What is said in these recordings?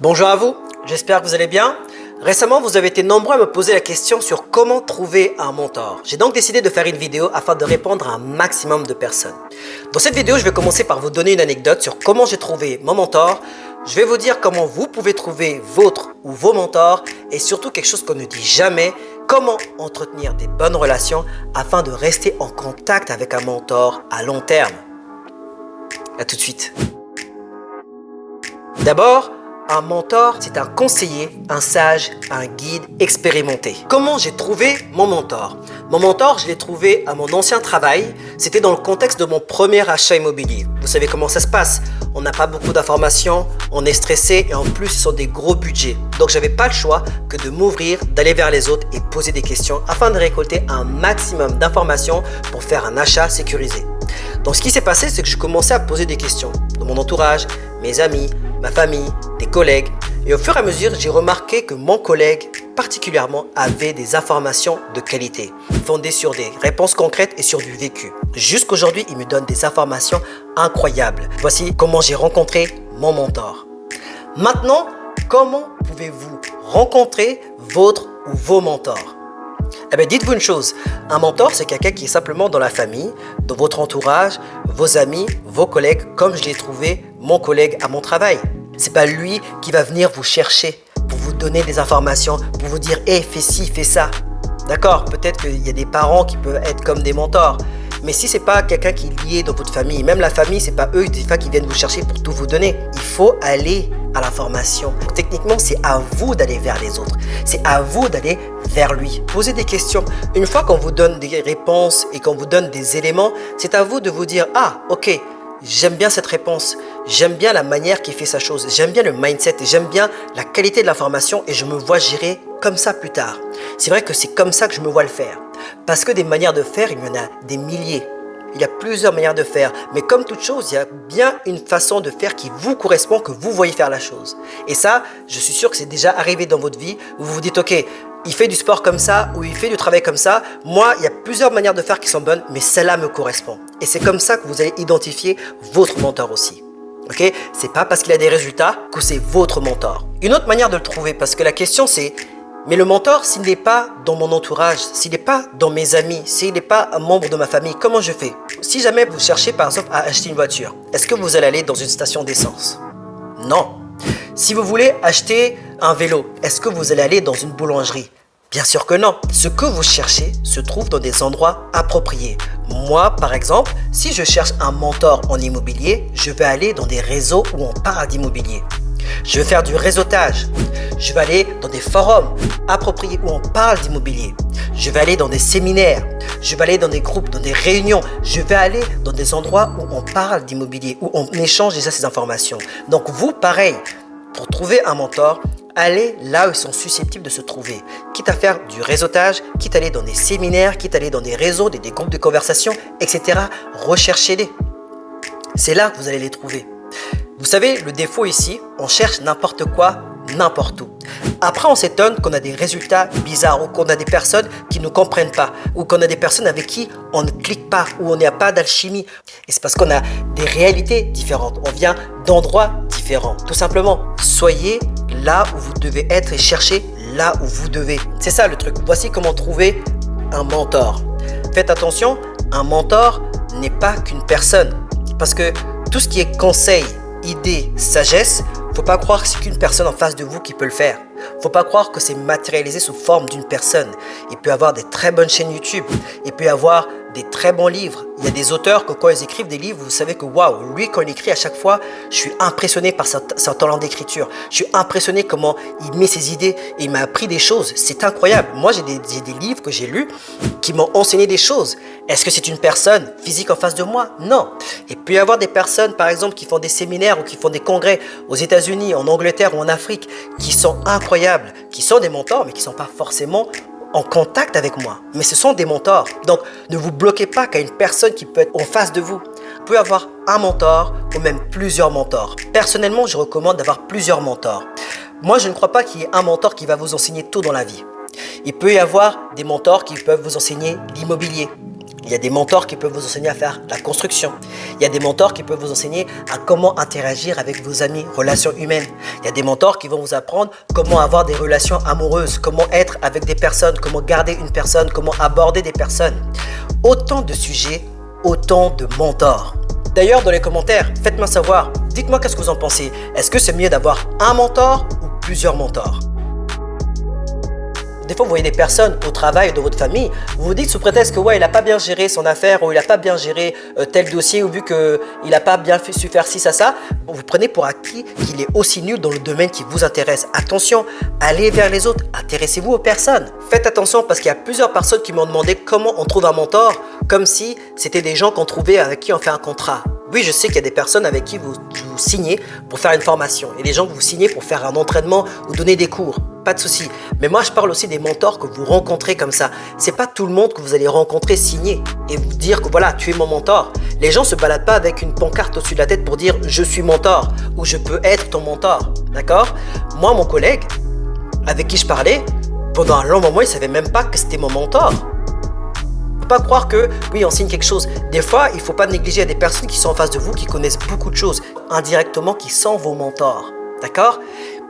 Bonjour à vous, j'espère que vous allez bien. Récemment, vous avez été nombreux à me poser la question sur comment trouver un mentor. J'ai donc décidé de faire une vidéo afin de répondre à un maximum de personnes. Dans cette vidéo, je vais commencer par vous donner une anecdote sur comment j'ai trouvé mon mentor. Je vais vous dire comment vous pouvez trouver votre ou vos mentors et surtout quelque chose qu'on ne dit jamais, comment entretenir des bonnes relations afin de rester en contact avec un mentor à long terme. À tout de suite. D'abord, un mentor, c'est un conseiller, un sage, un guide expérimenté. Comment j'ai trouvé mon mentor? Mon mentor, je l'ai trouvé à mon ancien travail. C'était dans le contexte de mon premier achat immobilier. Vous savez comment ça se passe. On n'a pas beaucoup d'informations, on est stressé et en plus, ce sont des gros budgets. Donc, j'avais pas le choix que de m'ouvrir, d'aller vers les autres et poser des questions afin de récolter un maximum d'informations pour faire un achat sécurisé. Donc, ce qui s'est passé, c'est que je commençais à poser des questions de mon entourage, mes amis, ma famille, des collègues. Et au fur et à mesure, j'ai remarqué que mon collègue, particulièrement, avait des informations de qualité, fondées sur des réponses concrètes et sur du vécu. Jusqu'aujourd'hui, il me donne des informations incroyables. Voici comment j'ai rencontré mon mentor. Maintenant, comment pouvez-vous rencontrer votre ou vos mentors? Eh bien, dites-vous une chose, un mentor, c'est quelqu'un qui est simplement dans la famille, dans votre entourage, vos amis, vos collègues, comme je l'ai trouvé mon collègue à mon travail. C'est pas lui qui va venir vous chercher pour vous donner des informations, pour vous dire « Hey, fais ci, fais ça ». D'accord, peut-être qu'il y a des parents qui peuvent être comme des mentors. Mais si c'est pas quelqu'un qui est lié dans votre famille, même la famille, c'est pas eux des fois qui viennent vous chercher pour tout vous donner. Il faut aller à la formation. Techniquement, c'est à vous d'aller vers les autres. C'est à vous d'aller vers lui. Posez des questions. Une fois qu'on vous donne des réponses et qu'on vous donne des éléments, c'est à vous de vous dire « Ah, ok, j'aime bien cette réponse. J'aime bien la manière qu'il fait sa chose. J'aime bien le mindset et j'aime bien la qualité de l'information et je me vois gérer comme ça plus tard. » C'est vrai que c'est comme ça que je me vois le faire. Parce que des manières de faire, il y en a des milliers. Il y a plusieurs manières de faire. Mais comme toute chose, il y a bien une façon de faire qui vous correspond, que vous voyez faire la chose. Et ça, je suis sûr que c'est déjà arrivé dans votre vie où vous vous dites « Ok, il fait du sport comme ça ou il fait du travail comme ça. Moi, il y a plusieurs manières de faire qui sont bonnes, mais celle-là me correspond. » Et c'est comme ça que vous allez identifier votre mentor aussi. Ok? C'est pas parce qu'il a des résultats que c'est votre mentor. Une autre manière de le trouver, parce que la question c'est mais le mentor, s'il n'est pas dans mon entourage, s'il n'est pas dans mes amis, s'il n'est pas un membre de ma famille, comment je fais? Si jamais vous cherchez par exemple à acheter une voiture, est-ce que vous allez aller dans une station d'essence? Non. Si vous voulez acheter un vélo, est-ce que vous allez aller dans une boulangerie? Bien sûr que non. Ce que vous cherchez se trouve dans des endroits appropriés. Moi, par exemple, si je cherche un mentor en immobilier, je vais aller dans des réseaux où on parle d'immobilier. Je vais faire du réseautage. Je vais aller dans des forums appropriés où on parle d'immobilier. Je vais aller dans des séminaires. Je vais aller dans des groupes, dans des réunions. Je vais aller dans des endroits où on parle d'immobilier, où on échange déjà ces informations. Donc vous, pareil, pour trouver un mentor, allez là où ils sont susceptibles de se trouver. Quitte à faire du réseautage, quitte à aller dans des séminaires, quitte à aller dans des réseaux, des groupes de conversation, etc. Recherchez-les. C'est là que vous allez les trouver. Vous savez, le défaut ici, on cherche n'importe quoi, n'importe où. Après, on s'étonne qu'on a des résultats bizarres ou qu'on a des personnes qui ne comprennent pas ou qu'on a des personnes avec qui on ne clique pas ou on n'a pas d'alchimie. Et c'est parce qu'on a des réalités différentes. On vient d'endroits différents. Tout simplement, soyez là où vous devez être et cherchez là où vous devez. C'est ça le truc. Voici comment trouver un mentor. Faites attention, un mentor n'est pas qu'une personne. Parce que tout ce qui est conseil, idée, sagesse, faut pas croire que c'est qu'une personne en face de vous qui peut le faire. Faut pas croire que c'est matérialisé sous forme d'une personne. Il peut y avoir des très bonnes chaînes YouTube. Il peut y avoir des très bons livres. Il y a des auteurs que quand ils écrivent des livres, vous savez que waouh, lui quand il écrit à chaque fois, je suis impressionné par son talent d'écriture. Je suis impressionné comment il met ses idées et il m'a appris des choses. C'est incroyable. Moi, j'ai des livres que j'ai lus qui m'ont enseigné des choses. Est-ce que c'est une personne physique en face de moi? Non. Il peut y avoir des personnes, par exemple, qui font des séminaires ou qui font des congrès aux États-Unis, en Angleterre ou en Afrique, qui sont incroyables, qui sont des mentors, mais qui ne sont pas forcément en contact avec moi. Mais ce sont des mentors. Donc, ne vous bloquez pas qu'à une personne qui peut être en face de vous. Vous pouvez avoir un mentor ou même plusieurs mentors. Personnellement, je recommande d'avoir plusieurs mentors. Moi, je ne crois pas qu'il y ait un mentor qui va vous enseigner tout dans la vie. Il peut y avoir des mentors qui peuvent vous enseigner l'immobilier. Il y a des mentors qui peuvent vous enseigner à faire la construction. Il y a des mentors qui peuvent vous enseigner à comment interagir avec vos amis, relations humaines. Il y a des mentors qui vont vous apprendre comment avoir des relations amoureuses, comment être avec des personnes, comment garder une personne, comment aborder des personnes. Autant de sujets, autant de mentors. D'ailleurs, dans les commentaires, faites-moi savoir, dites-moi qu'est-ce que vous en pensez. Est-ce que c'est mieux d'avoir un mentor ou plusieurs mentors? Des fois, vous voyez des personnes au travail, dans votre famille, vous vous dites sous prétexte que ouais, il n'a pas bien géré son affaire ou il n'a pas bien géré tel dossier ou vu qu'il n'a pas bien su faire ci, ça, vous prenez pour acquis qu'il est aussi nul dans le domaine qui vous intéresse. Attention, allez vers les autres, intéressez-vous aux personnes. Faites attention parce qu'il y a plusieurs personnes qui m'ont demandé comment on trouve un mentor, comme si c'était des gens qu'on trouvait avec qui on fait un contrat. Oui, je sais qu'il y a des personnes avec qui vous signez pour faire une formation et des gens que vous signez pour faire un entraînement ou donner des cours. Pas de souci. Mais moi, je parle aussi des mentors que vous rencontrez comme ça. C'est pas tout le monde que vous allez rencontrer signer et vous dire que voilà, tu es mon mentor. Les gens se baladent pas avec une pancarte au-dessus de la tête pour dire je suis mentor ou je peux être ton mentor. D'accord? Moi, mon collègue avec qui je parlais, pendant un long moment, il savait même pas que c'était mon mentor. Pas croire que oui on signe quelque chose. Des fois il ne faut pas négliger des personnes qui sont en face de vous qui connaissent beaucoup de choses indirectement, qui sont vos mentors, d'accord?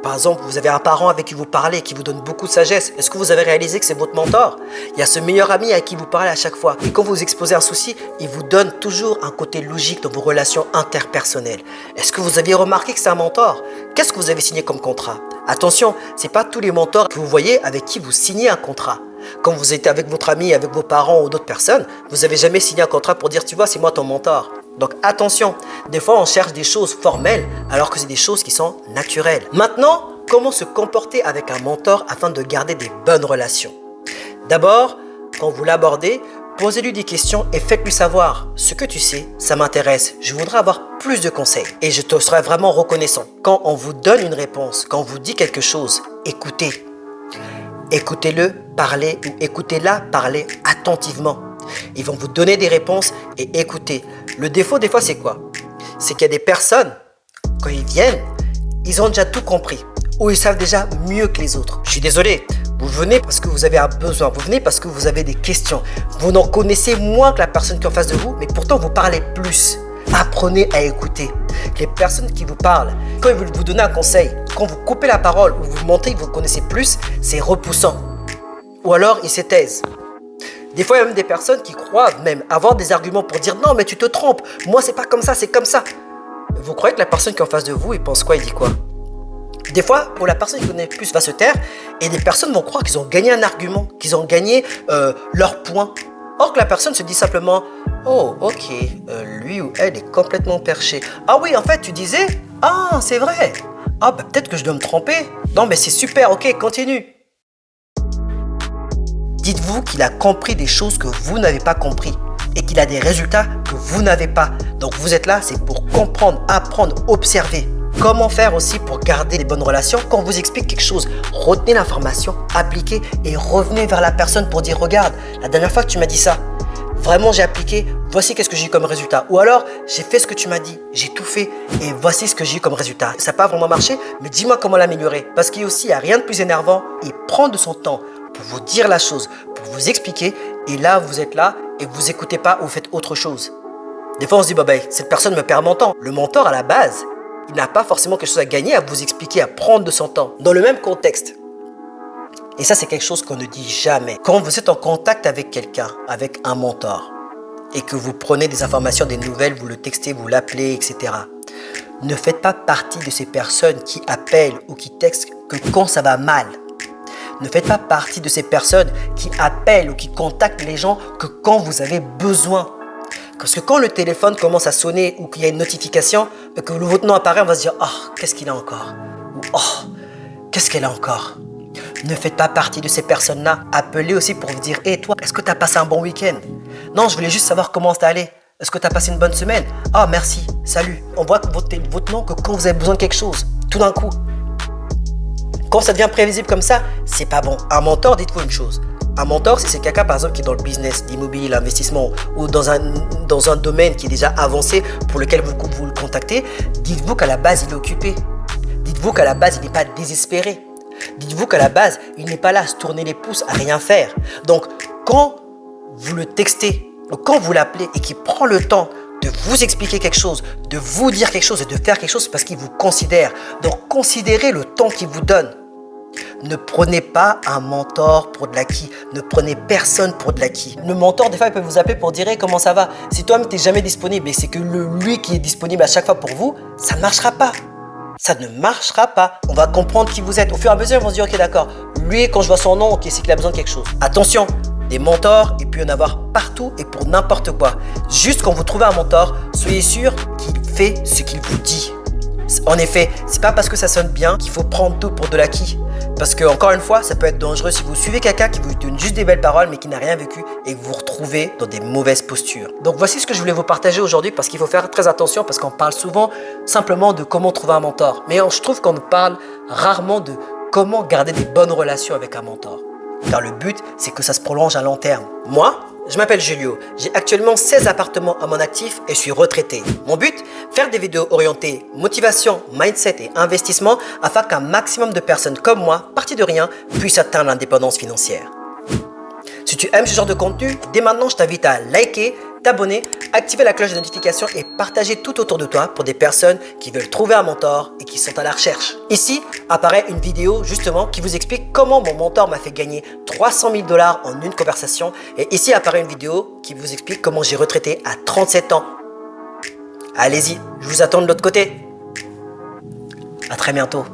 Par exemple, vous avez un parent avec qui vous parlez, qui vous donne beaucoup de sagesse. Est-ce que vous avez réalisé que c'est votre mentor? Il y a ce meilleur ami à qui vous parlez à chaque fois. Et quand vous exposez un souci, il vous donne toujours un côté logique dans vos relations interpersonnelles. Est-ce que vous aviez remarqué que c'est un mentor? Qu'est-ce que vous avez signé comme contrat? Attention, ce n'est pas tous les mentors que vous voyez avec qui vous signez un contrat. Quand vous êtes avec votre ami, avec vos parents ou d'autres personnes, vous n'avez jamais signé un contrat pour dire, tu vois, c'est moi ton mentor. Donc attention, des fois on cherche des choses formelles alors que c'est des choses qui sont naturelles. Maintenant, comment se comporter avec un mentor afin de garder des bonnes relations? D'abord, quand vous l'abordez, posez-lui des questions et faites-lui savoir ce que tu sais, ça m'intéresse, je voudrais avoir plus de conseils et je te serai vraiment reconnaissant. Quand on vous donne une réponse, quand on vous dit quelque chose, écoutez. Écoutez-le parler ou écoutez-la parler attentivement. Ils vont vous donner des réponses et écoutez. Le défaut des fois c'est quoi? C'est qu'il y a des personnes, quand ils viennent, ils ont déjà tout compris ou ils savent déjà mieux que les autres. Je suis désolé, vous venez parce que vous avez un besoin, vous venez parce que vous avez des questions. Vous n'en connaissez moins que la personne qui est en face de vous, mais pourtant vous parlez plus. Apprenez à écouter. Les personnes qui vous parlent, quand ils veulent vous donner un conseil, quand vous coupez la parole ou vous montrez que vous connaissez plus, c'est repoussant. Ou alors ils se taisent. Des fois, il y a même des personnes qui croient même avoir des arguments pour dire non, mais tu te trompes. Moi, c'est pas comme ça, c'est comme ça. Vous croyez que la personne qui est en face de vous, il pense quoi, il dit quoi? Des fois, pour la personne qui connaît plus va se taire et des personnes vont croire qu'ils ont gagné un argument, qu'ils ont gagné leur point. Or que la personne se dit simplement oh, ok, lui ou elle est complètement perché. Ah oui, en fait, tu disais ah, c'est vrai. Ah, bah, peut-être que je dois me tromper. Non, mais c'est super, ok, continue. Dites-vous qu'il a compris des choses que vous n'avez pas compris et qu'il a des résultats que vous n'avez pas. Donc vous êtes là, c'est pour comprendre, apprendre, observer. Comment faire aussi pour garder des bonnes relations? Quand on vous explique quelque chose, retenez l'information, appliquez et revenez vers la personne pour dire regarde, la dernière fois que tu m'as dit ça, vraiment j'ai appliqué, voici qu'est-ce que j'ai eu comme résultat. Ou alors, j'ai fait ce que tu m'as dit, j'ai tout fait et voici ce que j'ai eu comme résultat. Ça n'a pas vraiment marché, mais dis-moi comment l'améliorer. Parce qu'il y a aussi, il n'y a rien de plus énervant, il prend de son temps pour vous dire la chose, pour vous expliquer. Et là, vous êtes là et vous n'écoutez pas ou vous faites autre chose. Des fois, on se dit, bah, cette personne me perd mon temps. Le mentor, à la base, il n'a pas forcément quelque chose à gagner à vous expliquer, à prendre de son temps. Dans le même contexte. Et ça, c'est quelque chose qu'on ne dit jamais. Quand vous êtes en contact avec quelqu'un, avec un mentor, et que vous prenez des informations, des nouvelles, vous le textez, vous l'appelez, etc. Ne faites pas partie de ces personnes qui appellent ou qui textent que quand ça va mal. Ne faites pas partie de ces personnes qui appellent ou qui contactent les gens que quand vous avez besoin. Parce que quand le téléphone commence à sonner ou qu'il y a une notification, que votre nom apparaît, on va se dire « Oh, qu'est-ce qu'il a encore ?» ou « Oh, qu'est-ce qu'elle a encore ?» Ne faites pas partie de ces personnes-là. Appelez aussi pour vous dire « Hey, toi, est-ce que tu as passé un bon week-end ?» Non, je voulais juste savoir comment c'est allé. Est-ce que tu as passé une bonne semaine? Ah, merci, salut. On voit votre nom que quand vous avez besoin de quelque chose, tout d'un coup. Quand ça devient prévisible comme ça, c'est pas bon. Un mentor, dites-vous une chose. Un mentor, c'est quelqu'un par exemple qui est dans le business, l'immobilier, l'investissement ou dans un domaine qui est déjà avancé pour lequel vous le contactez. Dites-vous qu'à la base, il est occupé. Dites-vous qu'à la base, il n'est pas désespéré. Dites-vous qu'à la base, il n'est pas là à se tourner les pouces, à rien faire. Donc, quand vous le textez Donc quand vous l'appelez et qu'il prend le temps de vous expliquer quelque chose, de vous dire quelque chose et de faire quelque chose, c'est parce qu'il vous considère. Donc considérez le temps qu'il vous donne. Ne prenez pas un mentor pour de l'acquis. Ne prenez personne pour de l'acquis. Le mentor, des fois, il peut vous appeler pour dire hey, comment ça va. Si toi-même, tu n'es jamais disponible et c'est que lui qui est disponible à chaque fois pour vous, ça ne marchera pas. Ça ne marchera pas. On va comprendre qui vous êtes. Au fur et à mesure, ils vont se dire ok, d'accord. Lui, quand je vois son nom, ok, c'est qu'il a besoin de quelque chose. Attention, des mentors, il peut y en avoir partout et pour n'importe quoi. Juste quand vous trouvez un mentor, soyez sûr qu'il fait ce qu'il vous dit. En effet, c'est pas parce que ça sonne bien qu'il faut prendre tout pour de l'acquis. Parce que, encore une fois, ça peut être dangereux si vous suivez quelqu'un qui vous donne juste des belles paroles mais qui n'a rien vécu et que vous vous retrouvez dans des mauvaises postures. Donc voici ce que je voulais vous partager aujourd'hui parce qu'il faut faire très attention parce qu'on parle souvent simplement de comment trouver un mentor. Mais je trouve qu'on parle rarement de comment garder des bonnes relations avec un mentor. Car le but, c'est que ça se prolonge à long terme. Moi, je m'appelle Julio, j'ai actuellement 16 appartements à mon actif et je suis retraité. Mon but, faire des vidéos orientées motivation, mindset et investissement afin qu'un maximum de personnes comme moi, parties de rien, puissent atteindre l'indépendance financière. Si tu aimes ce genre de contenu, dès maintenant je t'invite à liker, t'abonner, activer la cloche de notification et partager tout autour de toi pour des personnes qui veulent trouver un mentor et qui sont à la recherche. Ici apparaît une vidéo justement qui vous explique comment mon mentor m'a fait gagner 300 000 $ en une conversation. Et ici apparaît une vidéo qui vous explique comment j'ai retraité à 37 ans. Allez-y, je vous attends de l'autre côté. À très bientôt.